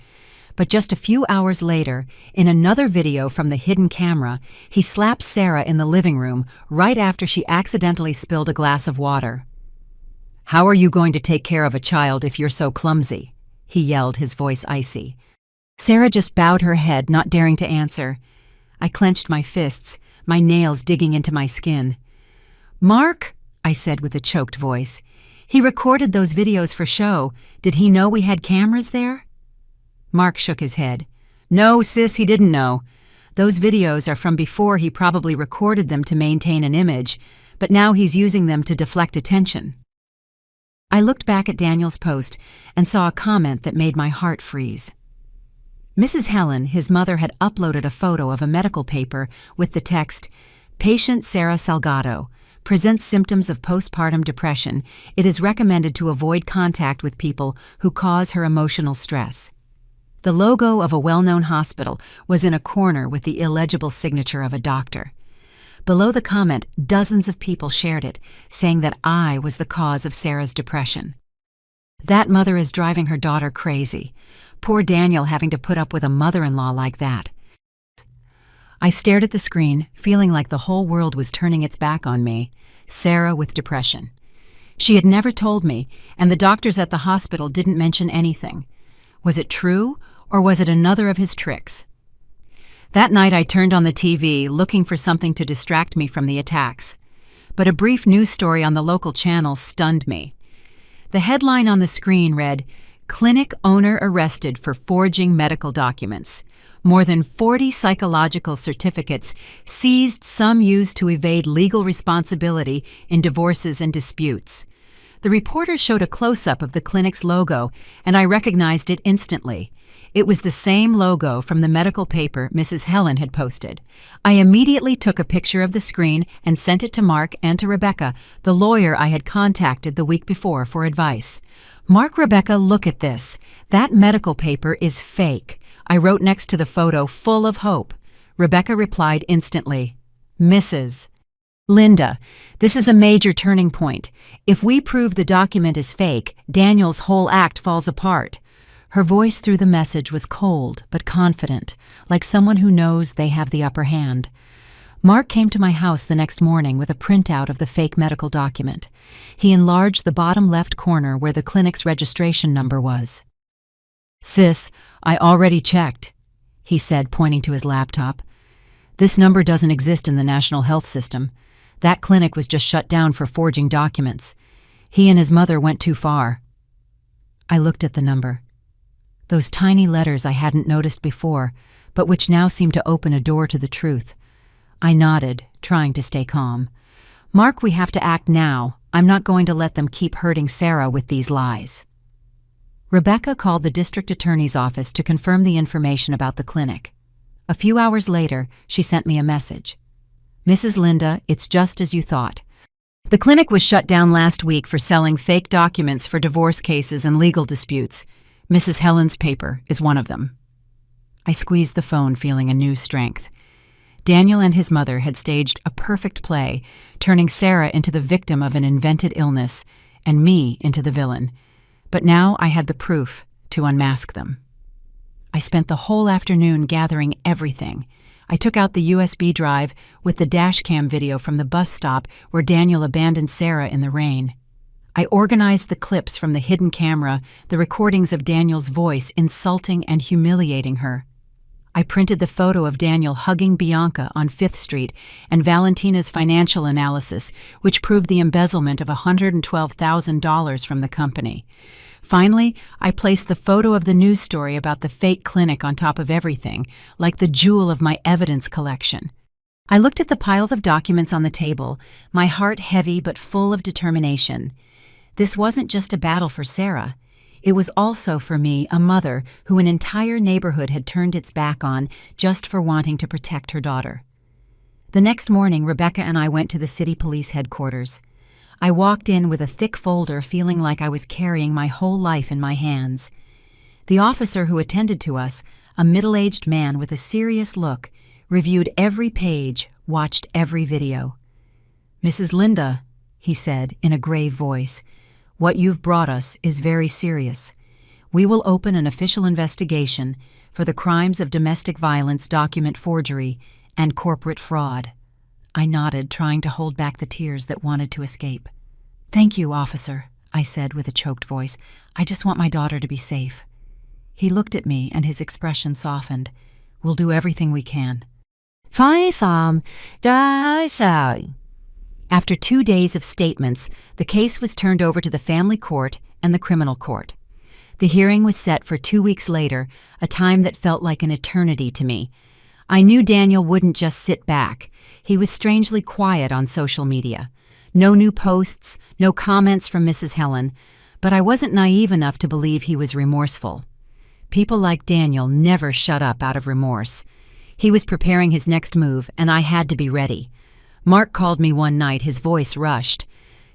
But just a few hours later, in another video from the hidden camera, he slaps Sarah in the living room right after she accidentally spilled a glass of water. How are you going to take care of a child if you're so clumsy? He yelled, his voice icy. Sarah just bowed her head, not daring to answer. I clenched my fists, my nails digging into my skin. Mark, I said with a choked voice. He recorded those videos for show. Did he know we had cameras there? Mark shook his head. No, sis, he didn't know. Those videos are from before. He probably recorded them to maintain an image, but now he's using them to deflect attention. I looked back at Daniel's post and saw a comment that made my heart freeze. Mrs. Helen, his mother, had uploaded a photo of a medical paper with the text, "Patient Sarah Salgado presents symptoms of postpartum depression. It is recommended to avoid contact with people who cause her emotional stress." The logo of a well-known hospital was in a corner with the illegible signature of a doctor. Below the comment, dozens of people shared it, saying that I was the cause of Sarah's depression. That mother is driving her daughter crazy. Poor Daniel having to put up with a mother-in-law like that. I stared at the screen, feeling like the whole world was turning its back on me. Sarah with depression. She had never told me, and the doctors at the hospital didn't mention anything. Was it true, or was it another of his tricks? That night I turned on the TV, looking for something to distract me from the attacks. But a brief news story on the local channel stunned me. The headline on the screen read, "Clinic owner arrested for forging medical documents. More than 40 psychological certificates seized, some used to evade legal responsibility in divorces and disputes." The reporter showed a close-up of the clinic's logo, and I recognized it instantly. It was the same logo from the medical paper Mrs. Helen had posted. I immediately took a picture of the screen and sent it to Mark and to Rebecca, the lawyer I had contacted the week before for advice. "Mark, Rebecca, look at this. That medical paper is fake," I wrote next to the photo, full of hope. Rebecca replied instantly, "Mrs. Linda, this is a major turning point. If we prove the document is fake, Daniel's whole act falls apart." Her voice through the message was cold but confident, like someone who knows they have the upper hand. Mark came to my house the next morning with a printout of the fake medical document. He enlarged the bottom left corner where the clinic's registration number was. "Sis, I already checked," he said, pointing to his laptop. "This number doesn't exist in the national health system. That clinic was just shut down for forging documents. He and his mother went too far." I looked at the number. Those tiny letters I hadn't noticed before, but which now seemed to open a door to the truth. I nodded, trying to stay calm. "Mark, we have to act now. I'm not going to let them keep hurting Sarah with these lies." Rebecca called the district attorney's office to confirm the information about the clinic. A few hours later, she sent me a message. "Mrs. Linda, it's just as you thought. The clinic was shut down last week for selling fake documents for divorce cases and legal disputes. Mrs. Helen's paper is one of them." I squeezed the phone, feeling a new strength. Daniel and his mother had staged a perfect play, turning Sarah into the victim of an invented illness and me into the villain. But now I had the proof to unmask them. I spent the whole afternoon gathering everything. I took out the USB drive with the dashcam video from the bus stop where Daniel abandoned Sarah in the rain. I organized the clips from the hidden camera, the recordings of Daniel's voice insulting and humiliating her. I printed the photo of Daniel hugging Bianca on 5th Street and Valentina's financial analysis, which proved the embezzlement of $112,000 from the company. Finally, I placed the photo of the news story about the fake clinic on top of everything, like the jewel of my evidence collection. I looked at the piles of documents on the table, my heart heavy but full of determination. This wasn't just a battle for Sarah. It was also, for me, a mother who an entire neighborhood had turned its back on just for wanting to protect her daughter. The next morning, Rebecca and I went to the city police headquarters. I walked in with a thick folder, feeling like I was carrying my whole life in my hands. The officer who attended to us, a middle-aged man with a serious look, reviewed every page, watched every video. "Mrs. Linda," he said in a grave voice, "what you've brought us is very serious. We will open an official investigation for the crimes of domestic violence, document forgery, and corporate fraud." I nodded, trying to hold back the tears that wanted to escape. "Thank you, officer," I said with a choked voice. "I just want my daughter to be safe." He looked at me and his expression softened. "We'll do everything we can." After 2 days of statements, the case was turned over to the family court and the criminal court. The hearing was set for 2 weeks later, a time that felt like an eternity to me. I knew Daniel wouldn't just sit back. He was strangely quiet on social media. No new posts, no comments from Mrs. Helen, but I wasn't naive enough to believe he was remorseful. People like Daniel never shut up out of remorse. He was preparing his next move, and I had to be ready. Mark called me one night, his voice rushed.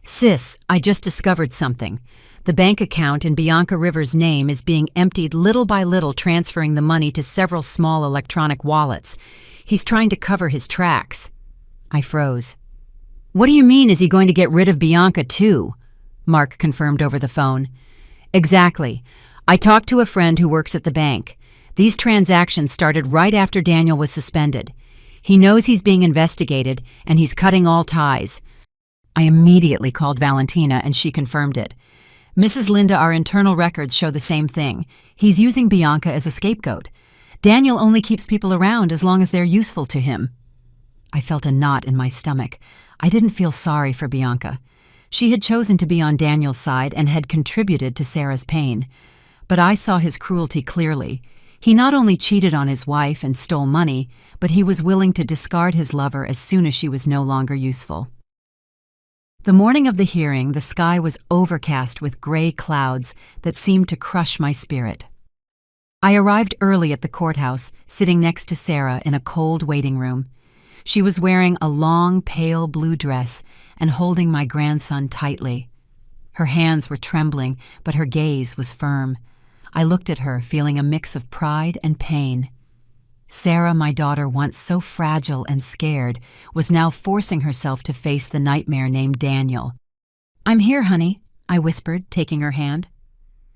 "Sis, I just discovered something. The bank account in Bianca Rivers' name is being emptied little by little, transferring the money to several small electronic wallets. He's trying to cover his tracks." I froze. "What do you mean, is he going to get rid of Bianca too?" Mark confirmed over the phone. "Exactly. I talked to a friend who works at the bank. These transactions started right after Daniel was suspended. He knows he's being investigated, and he's cutting all ties." I immediately called Valentina, and she confirmed it. "Mrs. Linda, our internal records show the same thing. He's using Bianca as a scapegoat. Daniel only keeps people around as long as they're useful to him." I felt a knot in my stomach. I didn't feel sorry for Bianca. She had chosen to be on Daniel's side and had contributed to Sarah's pain. But I saw his cruelty clearly. He not only cheated on his wife and stole money, but he was willing to discard his lover as soon as she was no longer useful. The morning of the hearing, the sky was overcast with gray clouds that seemed to crush my spirit. I arrived early at the courthouse, sitting next to Sarah in a cold waiting room. She was wearing a long, pale blue dress and holding my grandson tightly. Her hands were trembling, but her gaze was firm. I looked at her, feeling a mix of pride and pain. Sarah, my daughter, once so fragile and scared, was now forcing herself to face the nightmare named Daniel. "I'm here, honey," I whispered, taking her hand.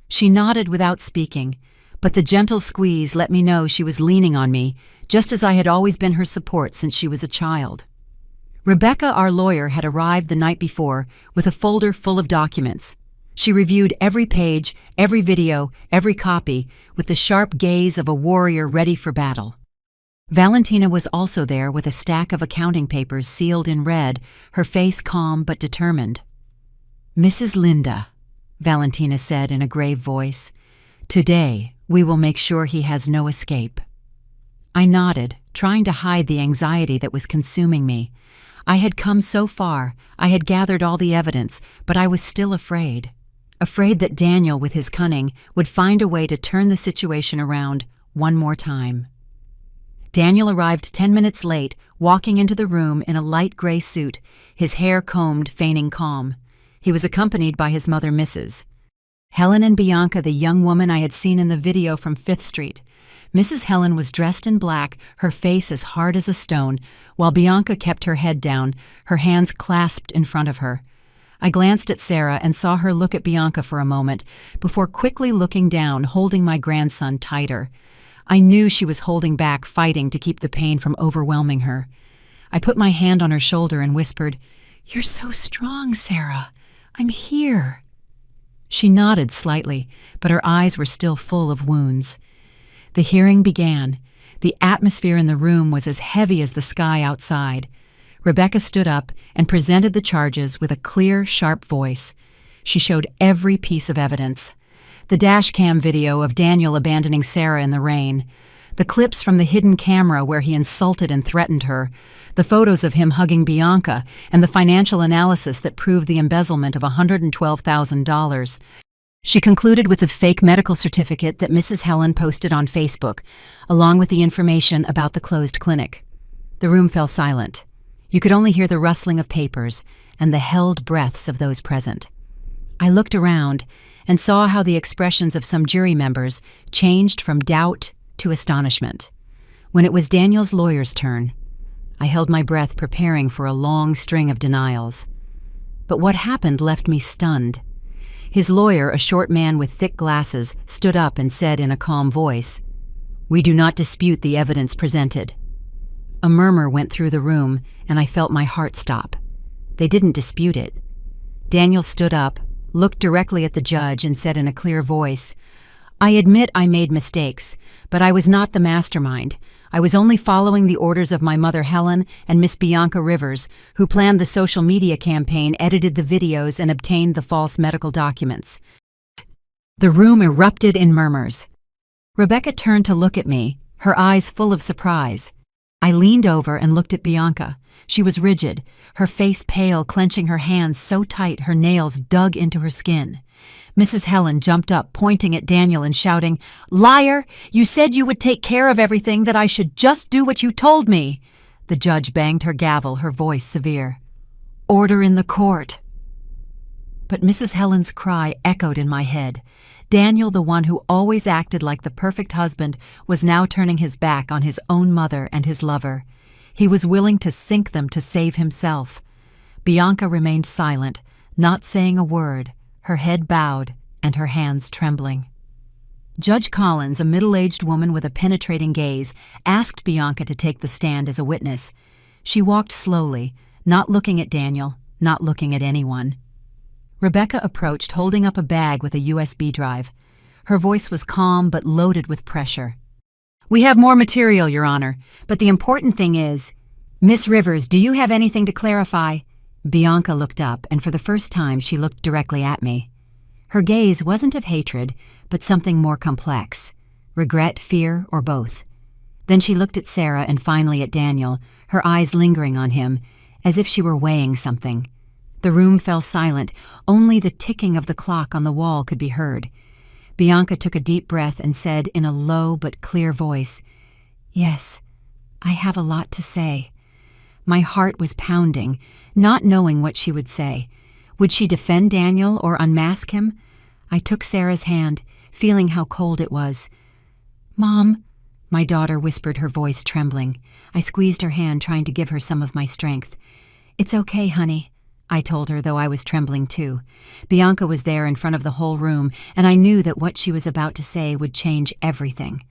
She nodded without speaking, but the gentle squeeze let me know she was leaning on me, just as I had always been her support since she was a child. Rebecca, our lawyer, had arrived the night before with a folder full of documents. She reviewed every page, every video, every copy, with the sharp gaze of a warrior ready for battle. Valentina was also there with a stack of accounting papers sealed in red, her face calm but determined. "Mrs. Linda," Valentina said in a grave voice, "today we will make sure he has no escape." I nodded, trying to hide the anxiety that was consuming me. I had come so far, I had gathered all the evidence, but I was still afraid. Afraid that Daniel, with his cunning, would find a way to turn the situation around one more time. Daniel arrived 10 minutes late, walking into the room in a light gray suit, his hair combed, feigning calm. He was accompanied by his mother, Mrs. Helen, and Bianca, the young woman I had seen in the video from 5th Street. Mrs. Helen was dressed in black, her face as hard as a stone, while Bianca kept her head down, her hands clasped in front of her. I glanced at Sarah and saw her look at Bianca for a moment, before quickly looking down, holding my grandson tighter. I knew she was holding back, fighting to keep the pain from overwhelming her. I put my hand on her shoulder and whispered, "You're so strong, Sarah. I'm here." She nodded slightly, but her eyes were still full of wounds. The hearing began. The atmosphere in the room was as heavy as the sky outside. Rebecca stood up and presented the charges with a clear, sharp voice. She showed every piece of evidence. The dash cam video of Daniel abandoning Sarah in the rain, the clips from the hidden camera where he insulted and threatened her, the photos of him hugging Bianca, and the financial analysis that proved the embezzlement of $112,000. She concluded with a fake medical certificate that Mrs. Helen posted on Facebook, along with the information about the closed clinic. The room fell silent. You could only hear the rustling of papers and the held breaths of those present. I looked around and saw how the expressions of some jury members changed from doubt to astonishment. When it was Daniel's lawyer's turn, I held my breath, preparing for a long string of denials. But what happened left me stunned. His lawyer, a short man with thick glasses, stood up and said in a calm voice, "We do not dispute the evidence presented." A murmur went through the room, and I felt my heart stop. They didn't dispute it. Daniel stood up, looked directly at the judge, and said in a clear voice, "I admit I made mistakes, but I was not the mastermind. I was only following the orders of my mother Helen and Miss Bianca Rivers, who planned the social media campaign, edited the videos, and obtained the false medical documents." The room erupted in murmurs. Rebecca turned to look at me, her eyes full of surprise. I leaned over and looked at Bianca. She was rigid, her face pale, clenching her hands so tight her nails dug into her skin. Mrs. Helen jumped up, pointing at Daniel and shouting, "Liar! You said you would take care of everything, that I should just do what you told me." The judge banged her gavel, her voice severe. "Order in the court." But Mrs. Helen's cry echoed in my head. Daniel, the one who always acted like the perfect husband, was now turning his back on his own mother and his lover. He was willing to sink them to save himself. Bianca remained silent, not saying a word, her head bowed and her hands trembling. Judge Collins, a middle-aged woman with a penetrating gaze, asked Bianca to take the stand as a witness. She walked slowly, not looking at Daniel, not looking at anyone. Rebecca approached, holding up a bag with a USB drive. Her voice was calm but loaded with pressure. "We have more material, Your Honor, but the important thing is, Miss Rivers, do you have anything to clarify?" Bianca looked up, and for the first time she looked directly at me. Her gaze wasn't of hatred, but something more complex. Regret, fear, or both. Then she looked at Sarah and finally at Daniel, her eyes lingering on him, as if she were weighing something. The room fell silent. Only the ticking of the clock on the wall could be heard. Bianca took a deep breath and said in a low but clear voice, "Yes, I have a lot to say." My heart was pounding, not knowing what she would say. Would she defend Daniel or unmask him? I took Sarah's hand, feeling how cold it was. "Mom," my daughter whispered, her voice trembling. I squeezed her hand, trying to give her some of my strength. "It's okay, honey," I told her, though I was trembling too. Bianca was there in front of the whole room, and I knew that what she was about to say would change everything.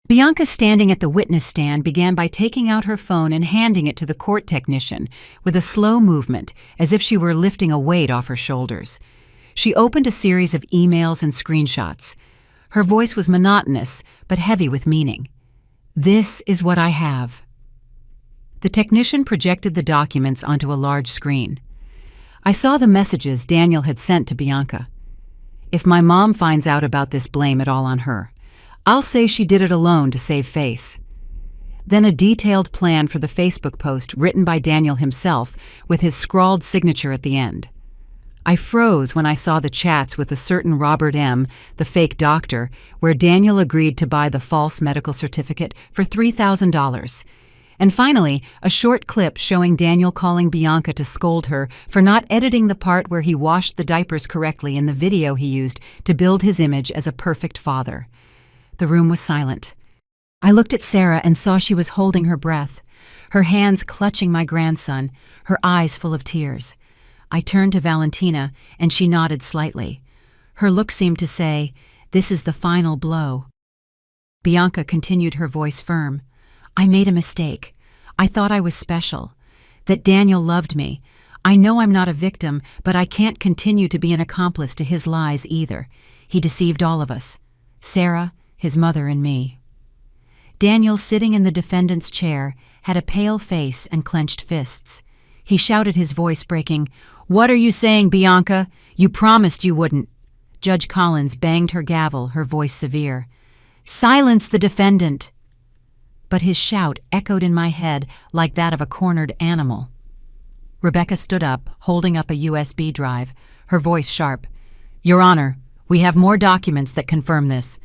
Bianca, standing at the witness stand, began by taking out her phone and handing it to the court technician with a slow movement, as if she were lifting a weight off her shoulders. She opened a series of emails and screenshots. Her voice was monotonous, but heavy with meaning. "This is what I have." The technician projected the documents onto a large screen. I saw the messages Daniel had sent to Bianca. "If my mom finds out about this, blame it all on her. I'll say she did it alone to save face." Then a detailed plan for the Facebook post written by Daniel himself with his scrawled signature at the end. I froze when I saw the chats with a certain Robert M., the fake doctor, where Daniel agreed to buy the false medical certificate for $3,000. And finally, a short clip showing Daniel calling Bianca to scold her for not editing the part where he washed the diapers correctly in the video he used to build his image as a perfect father. The room was silent. I looked at Sarah and saw she was holding her breath, her hands clutching my grandson, her eyes full of tears. I turned to Valentina, and she nodded slightly. Her look seemed to say, "This is the final blow." Bianca continued, her voice firm. "I made a mistake. I thought I was special, that Daniel loved me. I know I'm not a victim, but I can't continue to be an accomplice to his lies either. He deceived all of us. Sarah, his mother, and me." Daniel, sitting in the defendant's chair, had a pale face and clenched fists. He shouted, his voice breaking, "What are you saying, Bianca? You promised you wouldn't." Judge Collins banged her gavel, her voice severe. "Silence the defendant." But his shout echoed in my head like that of a cornered animal. Rebecca stood up, holding up a USB drive, her voice sharp. "Your Honor, we have more documents that confirm this.